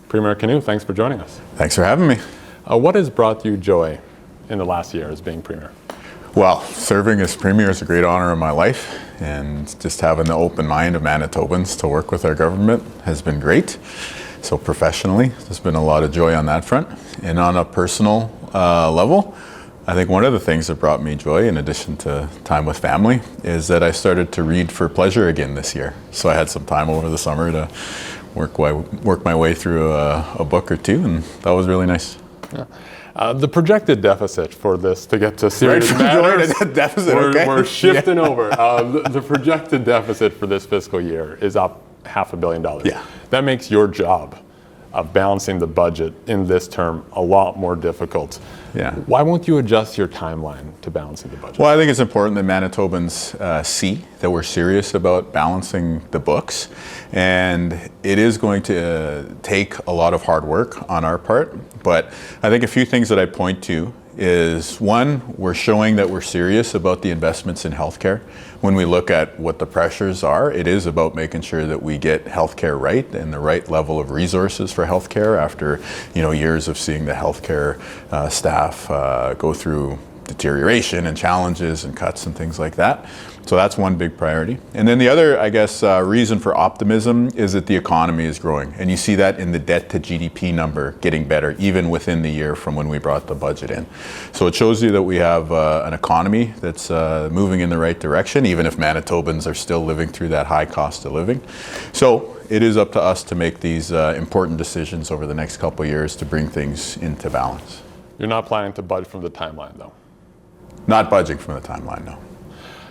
Premier Kinew, thanks for joining us. Thanks for having me. What has brought you joy in the last year as being Premier? Well, serving as Premier is a great honor in my life, and just having the open mind of Manitobans to work with our government has been great. So professionally, there's been a lot of joy on that front. And on a personal level, I think one of the things that brought me joy, in addition to time with family, is that I started to read for pleasure again this year. So I had some time over the summer to work my way through a book or two, and that was really nice. Yeah. The projected deficit for this, to get to serious matters, we're shifting over. The projected deficit for this fiscal year is up $500 million. Yeah. That makes your job of balancing the budget in this term a lot more difficult. Yeah. Why won't you adjust your timeline to balancing the budget? Well, I think it's important that Manitobans see that we're serious about balancing the books, and it is going to take a lot of hard work on our part. But I think a few things that I point to is, one, we're showing that we're serious about the investments in healthcare. When we look at what the pressures are, it is about making sure that we get healthcare right and the right level of resources for healthcare after years of seeing the healthcare staff go through deterioration and challenges and cuts and things like that. So that's one big priority. And then the other, I guess, reason for optimism is that the economy is growing. And you see that in the debt to GDP number getting better, even within the year from when we brought the budget in. So it shows you that we have an economy that's moving in the right direction, even if Manitobans are still living through that high cost of living. So it is up to us to make these important decisions over the next couple of years to bring things into balance. You're not planning to budge from the timeline, though? Not budging from the timeline, no.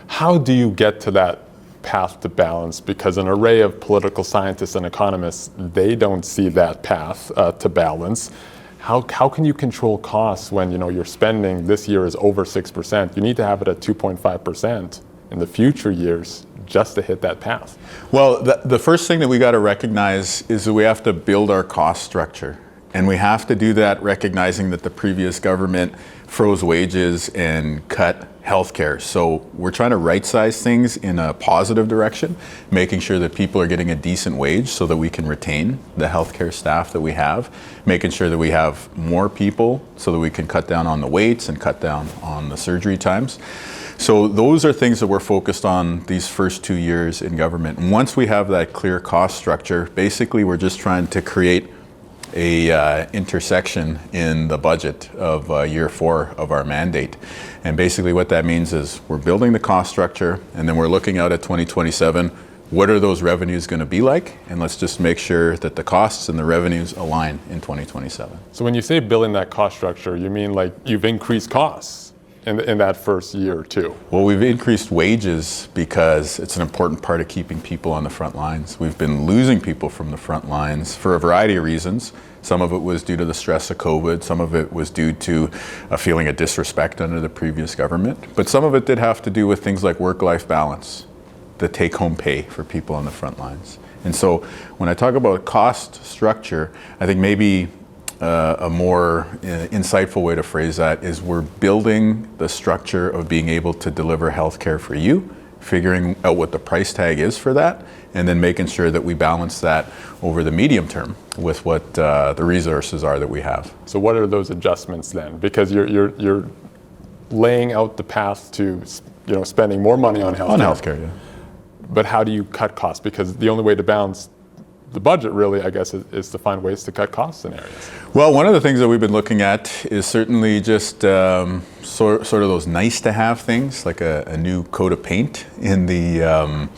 How do you get to that path to balance? Because an array of political scientists and economists, they don't see that path to balance. How can you control costs when your spending this year is over 6%? You need to have it at 2.5% in the future years just to hit that path. Well, the first thing that we got to recognize is that we have to build our cost structure. And we have to do that recognizing that the previous government froze wages and cut healthcare. So we're trying to right-size things in a positive direction, making sure that people are getting a decent wage so that we can retain the healthcare staff that we have, making sure that we have more people so that we can cut down on the waits and cut down on the surgery times. So those are things that we're focused on these first 2 years in government. And once we have that clear cost structure, basically we're just trying to create a intersection in the budget of year 4 of our mandate. And basically what that means is we're building the cost structure, and then we're looking out at 2027. What are those revenues going to be like? And let's just make sure that the costs and the revenues align in 2027. So when you say building that cost structure, you mean like you've increased costs in that first year or two? Well, we've increased wages because it's an important part of keeping people on the front lines. We've been losing people from the front lines for a variety of reasons. Some of it was due to the stress of COVID. Some of it was due to a feeling of disrespect under the previous government. But some of it did have to do with things like work-life balance, the take-home pay for people on the front lines. And so when I talk about cost structure, I think maybe a more insightful way to phrase that is we're building the structure of being able to deliver healthcare for you, figuring out what the price tag is for that, and then making sure that we balance that over the medium term with what the resources are that we have. So what are those adjustments then? Because you're laying out the path to spending more money on healthcare. On healthcare, yeah. But how do you cut costs? Because the only way to balance the budget really, I guess, is to find ways to cut costs in areas. Well, one of the things that we've been looking at is certainly just sort of those nice to have things, like a new coat of paint in the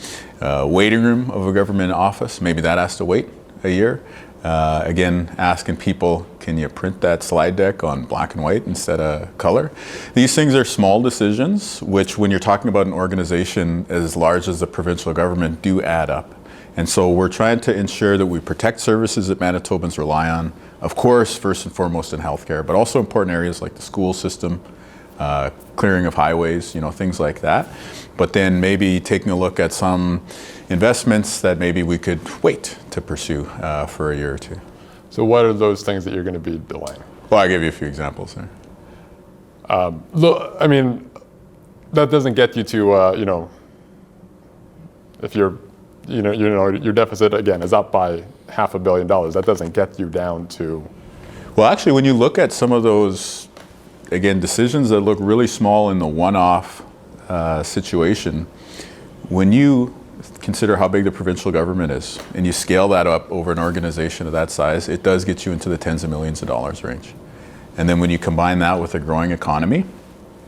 waiting room of a government office. Maybe that has to wait a year. Again, asking people, can you print that slide deck on black and white instead of color? These things are small decisions, which when you're talking about an organization as large as the provincial government do add up. And so we're trying to ensure that we protect services that Manitobans rely on, of course, first and foremost in healthcare, but also important areas like the school system, clearing of highways, things like that. But then maybe taking a look at some investments that maybe we could wait to pursue for a year or two. So what are those things that you're going to be delaying? Well, I'll give you a few examples there. Look, I mean, that doesn't get you to, if you're your deficit again is up by $500 million. That doesn't get you down to. Well, actually, when you look at some of those, again, decisions that look really small in the one-off situation, when you consider how big the provincial government is and you scale that up over an organization of that size, it does get you into the tens of millions of dollars range. And then when you combine that with a growing economy,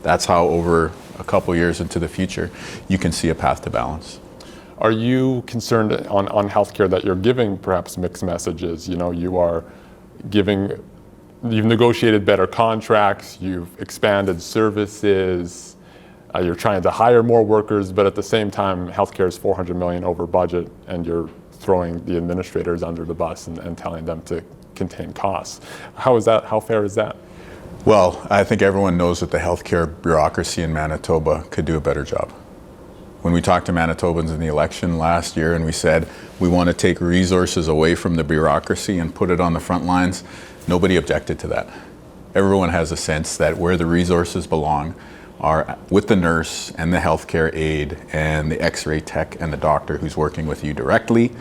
that's how over a couple years into the future, you can see a path to balance. Are you concerned on healthcare that you're giving perhaps mixed messages? You've negotiated better contracts, you've expanded services, you're trying to hire more workers, but at the same time, healthcare is $400 million over budget, and you're throwing the administrators under the bus and telling them to contain costs. How is that? How fair is that? Well, I think everyone knows that the healthcare bureaucracy in Manitoba could do a better job. When we talked to Manitobans in the election last year and we said we want to take resources away from the bureaucracy and put it on the front lines, nobody objected to that. Everyone has a sense that where the resources belong are with the nurse and the healthcare aide and the x-ray tech and the doctor who's working with you directly.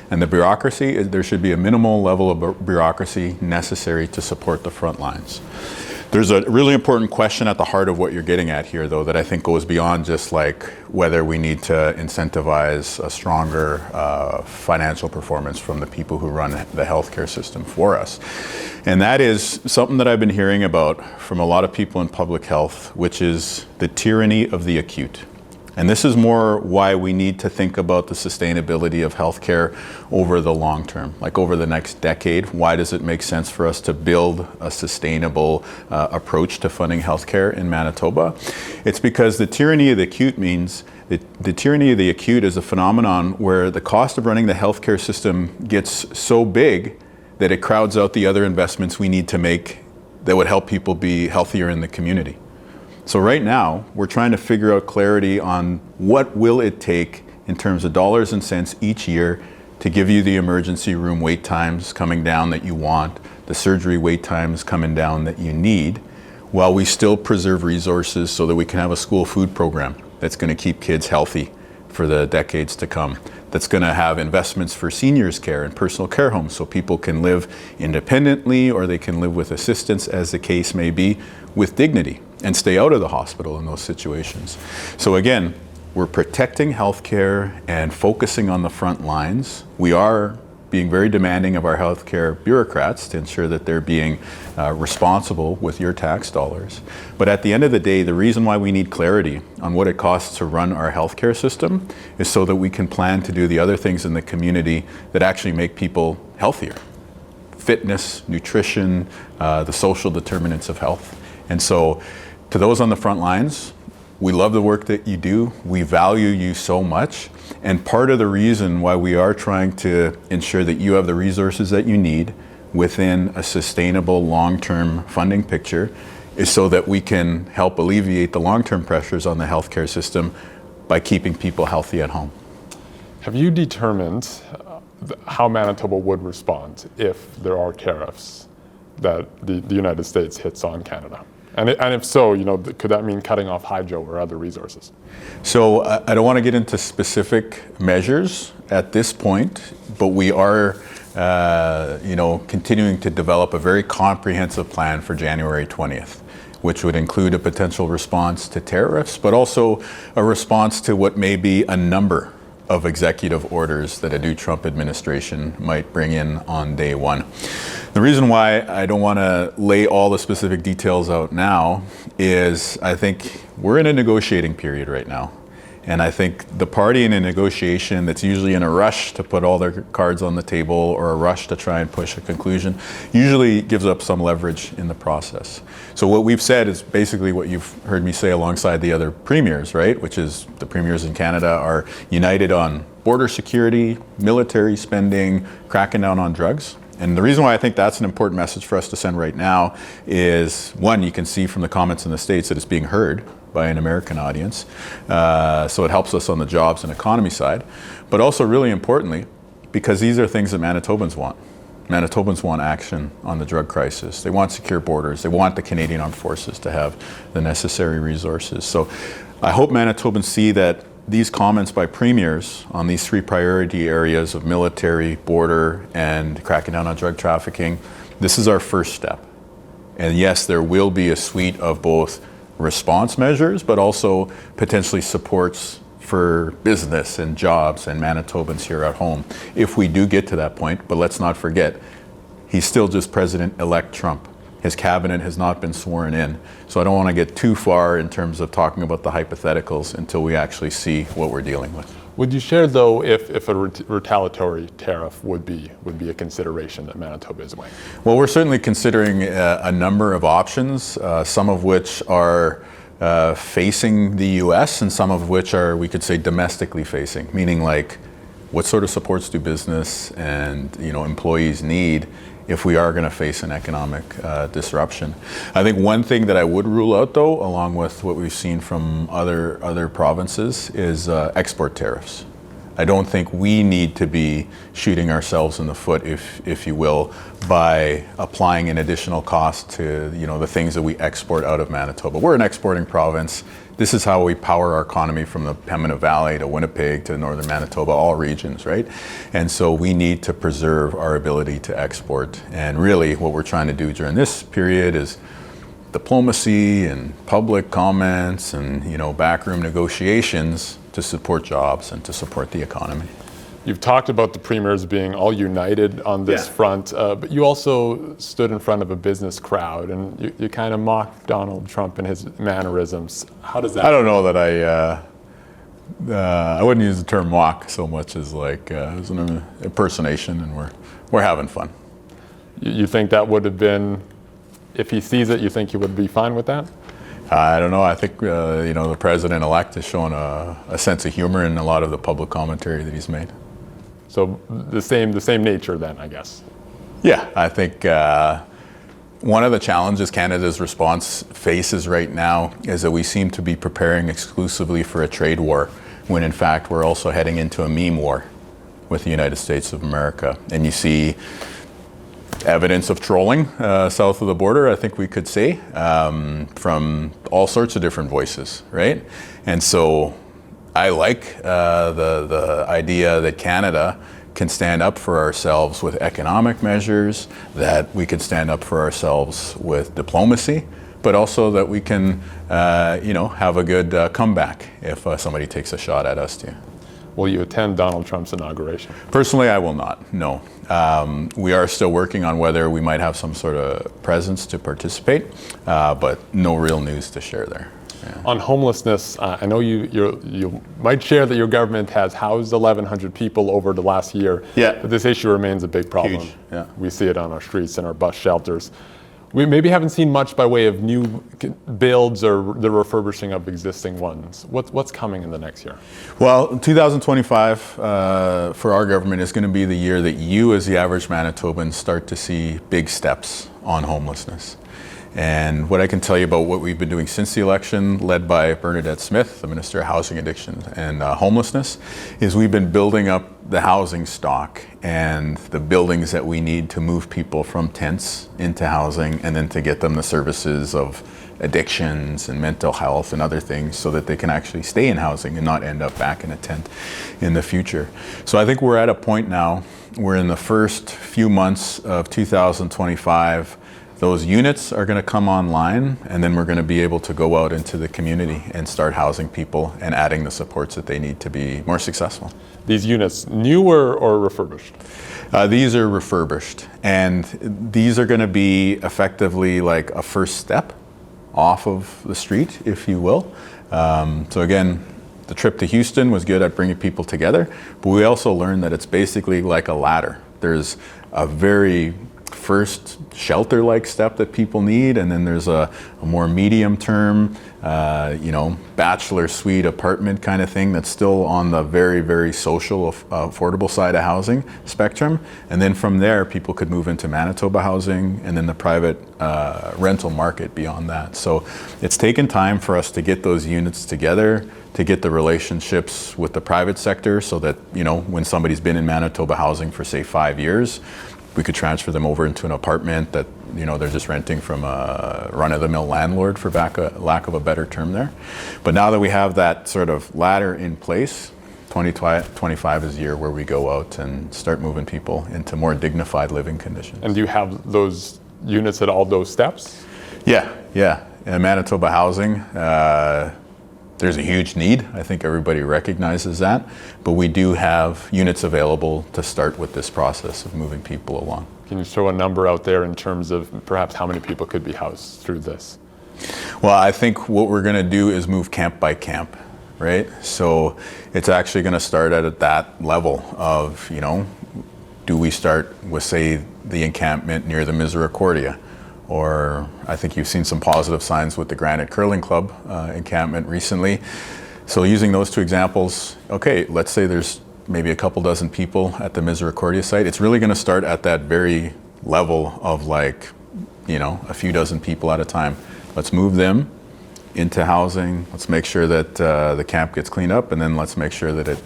And the bureaucracy, there should be a minimal level of bureaucracy necessary to support the front lines. There's a really important question at the heart of what you're getting at here, though, that I think goes beyond just like whether we need to incentivize a stronger financial performance from the people who run the healthcare system for us. And that is something that I've been hearing about from a lot of people in public health, which is the tyranny of the acute. And this is more why we need to think about the sustainability of healthcare over the long term, like over the next decade. Why does it make sense for us to build a sustainable approach to funding healthcare in Manitoba? It's because the tyranny of the acute means that the tyranny of the acute is a phenomenon where the cost of running the healthcare system gets so big that it crowds out the other investments we need to make that would help people be healthier in the community. So right now, we're trying to figure out clarity on what will it take in terms of dollars and cents each year to give you the emergency room wait times coming down that you want, the surgery wait times coming down that you need, while we still preserve resources so that we can have a school food program that's going to keep kids healthy for the decades to come, that's going to have investments for seniors care and personal care homes so people can live independently or they can live with assistance, as the case may be, with dignity and stay out of the hospital in those situations. So again, we're protecting healthcare and focusing on the front lines. We are being very demanding of our healthcare bureaucrats to ensure that they're being responsible with your tax dollars. But at the end of the day, the reason why we need clarity on what it costs to run our healthcare system is so that we can plan to do the other things in the community that actually make people healthier. Fitness, nutrition, the social determinants of health. And so to those on the front lines, we love the work that you do. We value you so much. And part of the reason why we are trying to ensure that you have the resources that you need within a sustainable long-term funding picture is so that we can help alleviate the long-term pressures on the healthcare system by keeping people healthy at home. Have you determined how Manitoba would respond if there are tariffs that the United States hits on Canada? And if so, could that mean cutting off hydro or other resources? So I don't want to get into specific measures at this point, but we are, continuing to develop a very comprehensive plan for January 20th, which would include a potential response to tariffs, but also a response to what may be a number of executive orders that a new Trump administration might bring in on day one. The reason why I don't want to lay all the specific details out now is I think we're in a negotiating period right now. And I think the party in a negotiation that's usually in a rush to put all their cards on the table or a rush to try and push a conclusion usually gives up some leverage in the process. So what we've said is basically what you've heard me say alongside the other premiers, right? Which is the premiers in Canada are united on border security, military spending, cracking down on drugs. And the reason why I think that's an important message for us to send right now is, one, you can see from the comments in the States that it's being heard by an American audience. So it helps us on the jobs and economy side. But also really importantly, because these are things that Manitobans want. Manitobans want action on the drug crisis. They want secure borders. They want the Canadian Armed Forces to have the necessary resources. So I hope Manitobans see that these comments by premiers on these three priority areas of military, border, and cracking down on drug trafficking, this is our first step. And yes, there will be a suite of both response measures, but also potentially supports for business and jobs and Manitobans here at home, if we do get to that point. But let's not forget, he's still just President-elect Trump. His cabinet has not been sworn in. So I don't want to get too far in terms of talking about the hypotheticals until we actually see what we're dealing with. Would you share, though, if a retaliatory tariff would be a consideration that Manitoba is weighing? Well, we're certainly considering a number of options, some of which are facing the U.S. and some of which are, we could say, domestically facing, meaning like what sort of supports do business and employees need if we are going to face an economic disruption. I think one thing that I would rule out, though, along with what we've seen from other provinces, is export tariffs. I don't think we need to be shooting ourselves in the foot, if you will, by applying an additional cost to the things that we export out of Manitoba. We're an exporting province. This is how we power our economy from the Pembina Valley to Winnipeg to northern Manitoba, all regions, right? And so we need to preserve our ability to export. And really what we're trying to do during this period is diplomacy and public comments and backroom negotiations to support jobs and to support the economy. You've talked about the premiers being all united on this front, but you also stood in front of a business crowd and you kind of mocked Donald Trump and his mannerisms. How does that? I don't know that I wouldn't use the term mock so much as like it was an impersonation, and we're having fun. You think that would have been, if he sees it, you think he would be fine with that? I don't know. I think the president-elect has shown a sense of humor in a lot of the public commentary that he's made. So the same nature then, I guess. Yeah, I think one of the challenges Canada's response faces right now is that we seem to be preparing exclusively for a trade war, when in fact we're also heading into a meme war with the United States of America. And you see evidence of trolling south of the border, I think we could say, from all sorts of different voices, right? And so I like the idea that Canada can stand up for ourselves with economic measures, that we can stand up for ourselves with diplomacy, but also that we can have a good comeback if somebody takes a shot at us too. Will you attend Donald Trump's inauguration? Personally, I will not, no. We are still working on whether we might have some sort of presence to participate, but no real news to share there. Yeah. On homelessness, I know you might share that your government has housed 1,100 people over the last year, but this issue remains a big problem. Huge. Yeah. We see it on our streets and our bus shelters. We maybe haven't seen much by way of new builds or the refurbishing of existing ones. What's coming in the next year? Well, 2025 for our government is going to be the year that you, as the average Manitoban, start to see big steps on homelessness. And what I can tell you about what we've been doing since the election, led by Bernadette Smith, the Minister of Housing, Addiction and Homelessness, is we've been building up the housing stock and the buildings that we need to move people from tents into housing, and then to get them the services of addictions and mental health and other things, so that they can actually stay in housing and not end up back in a tent in the future. So I think we're at a point now where in the first few months of 2025, those units are going to come online, and then we're going to be able to go out into the community and start housing people and adding the supports that they need to be more successful. These units, new or refurbished? These are refurbished, and these are going to be effectively like a first step off of the street, if you will. So again, the trip to Houston was good at bringing people together, but we also learned that it's basically like a ladder. There's a very first shelter-like step that people need, and then there's a more medium-term, bachelor suite apartment kind of thing that's still on the very, very social, affordable side of housing spectrum. And then from there, people could move into Manitoba housing, and then the private rental market beyond that. So it's taken time for us to get those units together, to get the relationships with the private sector, so that when somebody's been in Manitoba housing for say 5 years, we could transfer them over into an apartment that they're just renting from a run-of-the-mill landlord, for lack of a better term there. But now that we have that sort of ladder in place, 2025 is the year where we go out and start moving people into more dignified living conditions. And do you have those units at all those steps? Yeah. In Manitoba housing, there's a huge need. I think everybody recognizes that. But we do have units available to start with this process of moving people along. Can you throw a number out there in terms of perhaps how many people could be housed through this? Well, I think what we're going to do is move camp by camp, right? So it's actually going to start at that level of, do we start with, say, the encampment near the Misericordia? Or I think you've seen some positive signs with the Granite Curling Club encampment recently. So using those two examples, okay, let's say there's maybe a couple dozen people at the Misericordia site. It's really going to start at that very level of a few dozen people at a time. Let's move them into housing. Let's make sure that the camp gets cleaned up, and then let's make sure that it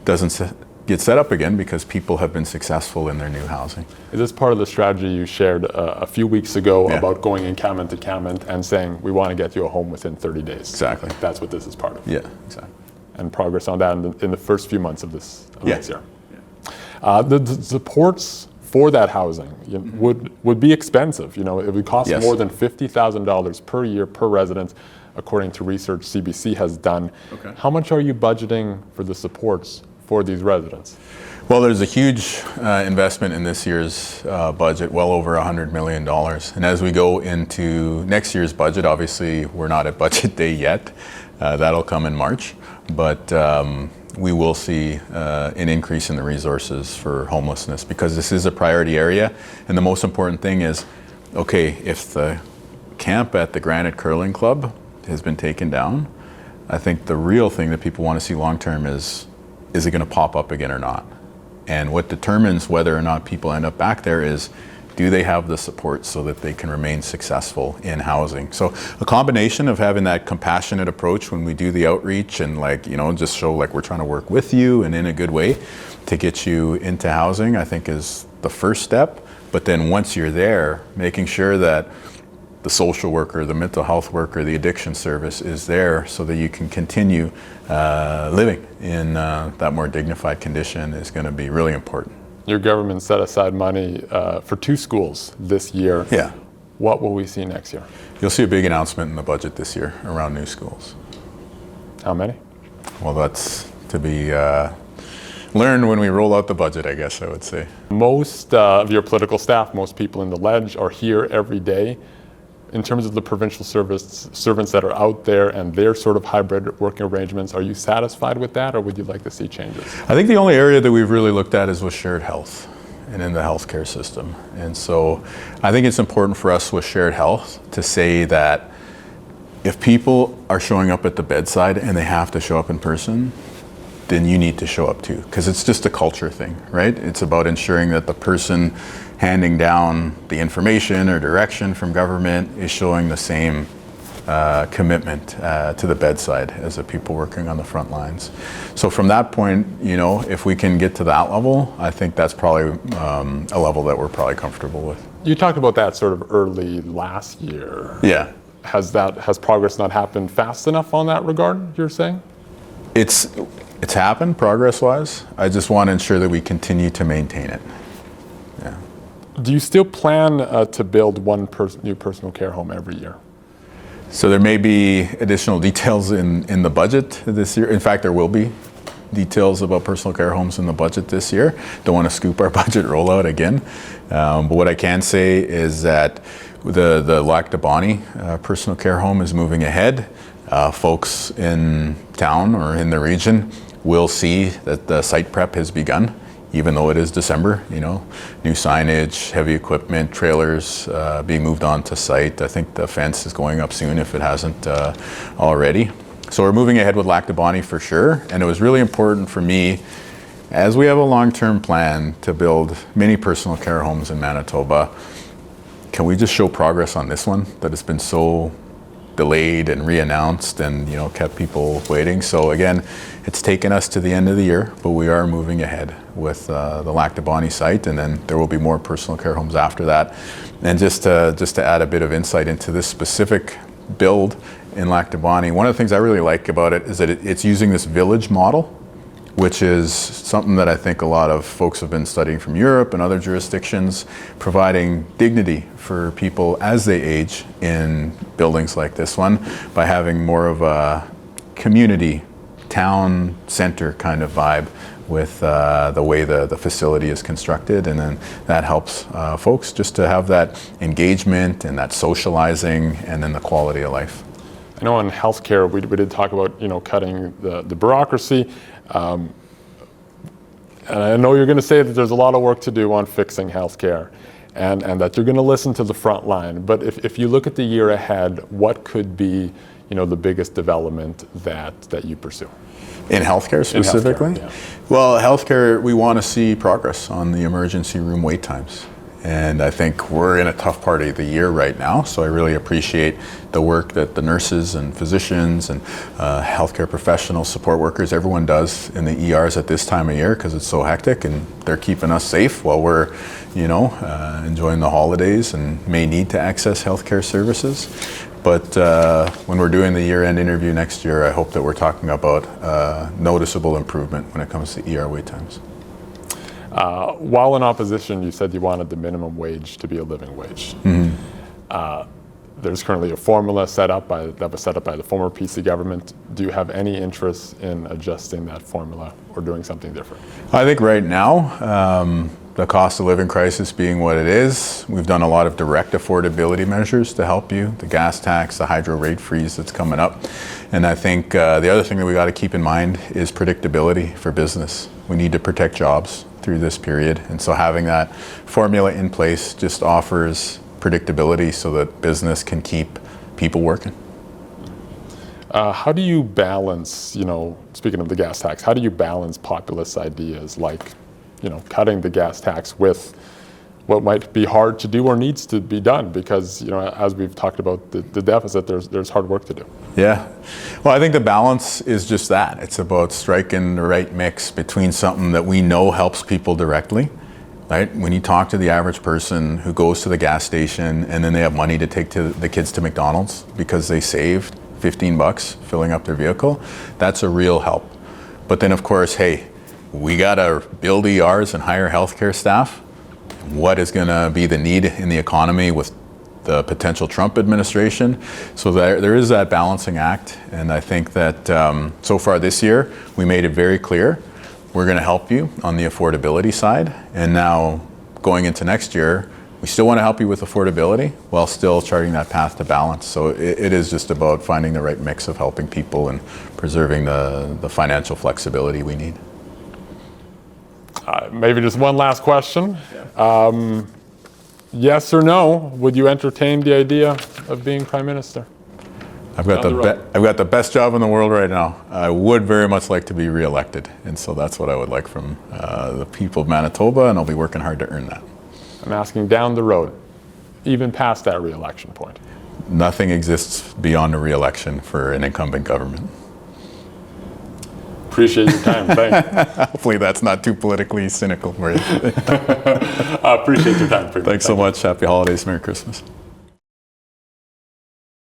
doesn't get set up again because people have been successful in their new housing. Is this part of the strategy you shared a few weeks ago Yeah. about going encampment to encampment and saying, we want to get you a home within 30 days? Exactly. That's what this is part of. Yeah, exactly. And progress on that in the first few months of this Yeah. year. The supports for that housing would be expensive. It would cost Yes. more than $50,000 per year per resident, according to research CBC has done. Okay. How much are you budgeting for the supports for these residents? Well, there's a huge investment in this year's budget, well over $100 million. And as we go into next year's budget, obviously we're not at budget day yet. That'll come in March. But we will see an increase in the resources for homelessness because this is a priority area. And the most important thing is, okay, if the camp at the Granite Curling Club has been taken down, I think the real thing that people want to see long term is it going to pop up again or not? And what determines whether or not people end up back there is, do they have the support so that they can remain successful in housing? So a combination of having that compassionate approach when we do the outreach and just show we're trying to work with you and in a good way to get you into housing, I think is the first step. But then once you're there, making sure that the social worker, the mental health worker, the addiction service is there so that you can continue living in that more dignified condition is going to be really important. Your government set aside money for 2 schools this year. Yeah. What will we see next year? You'll see a big announcement in the budget this year around new schools. How many? Well, that's to be learned when we roll out the budget, I guess I would say. Most of your political staff, most people in the Ledge are here every day. In terms of the provincial servants that are out there and their sort of hybrid working arrangements, are you satisfied with that, or would you like to see changes? I think the only area that we've really looked at is with shared health and in the healthcare system. And so I think it's important for us with shared health to say that if people are showing up at the bedside and they have to show up in person, then you need to show up too, because it's just a culture thing, right? It's about ensuring that the person handing down the information or direction from government is showing the same commitment to the bedside as the people working on the front lines. So from that point, if we can get to that level, I think that's probably a level that we're probably comfortable with. You talked about that sort of early last year. Yeah. Has progress not happened fast enough on that regard, you're saying? It's happened progress-wise. I just want to ensure that we continue to maintain it. Yeah. Do you still plan to build one new personal care home every year? So there may be additional details in the budget this year. In fact, there will be details about personal care homes in the budget this year. Don't want to scoop our budget rollout again. But what I can say is that the Lac de Bonnie personal care home is moving ahead. Folks in town or in the region will see that the site prep has begun, even though it is December. New signage, heavy equipment, trailers being moved onto site. I think the fence is going up soon if it hasn't already. So we're moving ahead with Lac de Bonnie for sure. And it was really important for me, as we have a long-term plan to build many personal care homes in Manitoba, can we just show progress on this one that has been so delayed and re-announced and kept people waiting. So again, it's taken us to the end of the year, but we are moving ahead with the Lac du Bonny site, and then there will be more personal care homes after that. And just to add a bit of insight into this specific build in Lac du Bonny, one of the things I really like about it is that it's using this village model, which is something that I think a lot of folks have been studying from Europe and other jurisdictions, providing dignity for people as they age in buildings like this one by having more of a community, town center kind of vibe with the way the facility is constructed. And then that helps folks just to have that engagement and that socializing and then the quality of life. I know in healthcare, we did talk about cutting the bureaucracy. And I know you're going to say that there's a lot of work to do on fixing healthcare, and that you're going to listen to the front line. But if you look at the year ahead, what could be the biggest development that you pursue? In healthcare specifically? In healthcare, yeah. Well, healthcare, we want to see progress on the emergency room wait times. And I think we're in a tough part of the year right now, so I really appreciate the work that the nurses and physicians and healthcare professionals, support workers, everyone does in the ERs at this time of year because it's so hectic, and they're keeping us safe while we're, enjoying the holidays and may need to access healthcare services. But when we're doing the year-end interview next year, I hope that we're talking about noticeable improvement when it comes to ER wait times. While in opposition, you said you wanted the minimum wage to be a living wage. Mm-hmm. There's currently a formula that was set up by the former PC government. Do you have any interest in adjusting that formula or doing something different? I think right now, the cost of living crisis being what it is, we've done a lot of direct affordability measures to help you, the gas tax, the hydro rate freeze that's coming up. And I think the other thing that we got to keep in mind is predictability for business. We need to protect jobs through this period. And so having that formula in place just offers predictability so that business can keep people working. How do you balance, speaking of the gas tax, how do you balance populist ideas like, cutting the gas tax with what might be hard to do or needs to be done? Because, as we've talked about the deficit, there's hard work to do. Yeah. Well, I think the balance is just that. It's about striking the right mix between something that we know helps people directly, right? When you talk to the average person who goes to the gas station and then they have money to take the kids to McDonald's because they saved $15 filling up their vehicle, that's a real help. But then, of course, hey, we got to build ERs and hire healthcare staff. What is going to be the need in the economy with the potential Trump administration? So there is that balancing act. And I think that so far this year, we made it very clear we're going to help you on the affordability side. And now going into next year, we still want to help you with affordability while still charting that path to balance. So it is just about finding the right mix of helping people and preserving the financial flexibility we need. Maybe just one last question. Yeah. Yes or no, would you entertain the idea of being Prime Minister? I've got the best job in the world right now. I would very much like to be re-elected, and so that's what I would like from the people of Manitoba, and I'll be working hard to earn that. I'm asking down the road, even past that re-election point. Nothing exists beyond a re-election for an incumbent government. Appreciate your time. Thanks. Hopefully that's not too politically cynical for you. Appreciate your time. Thanks so much. Happy holidays. Merry Christmas.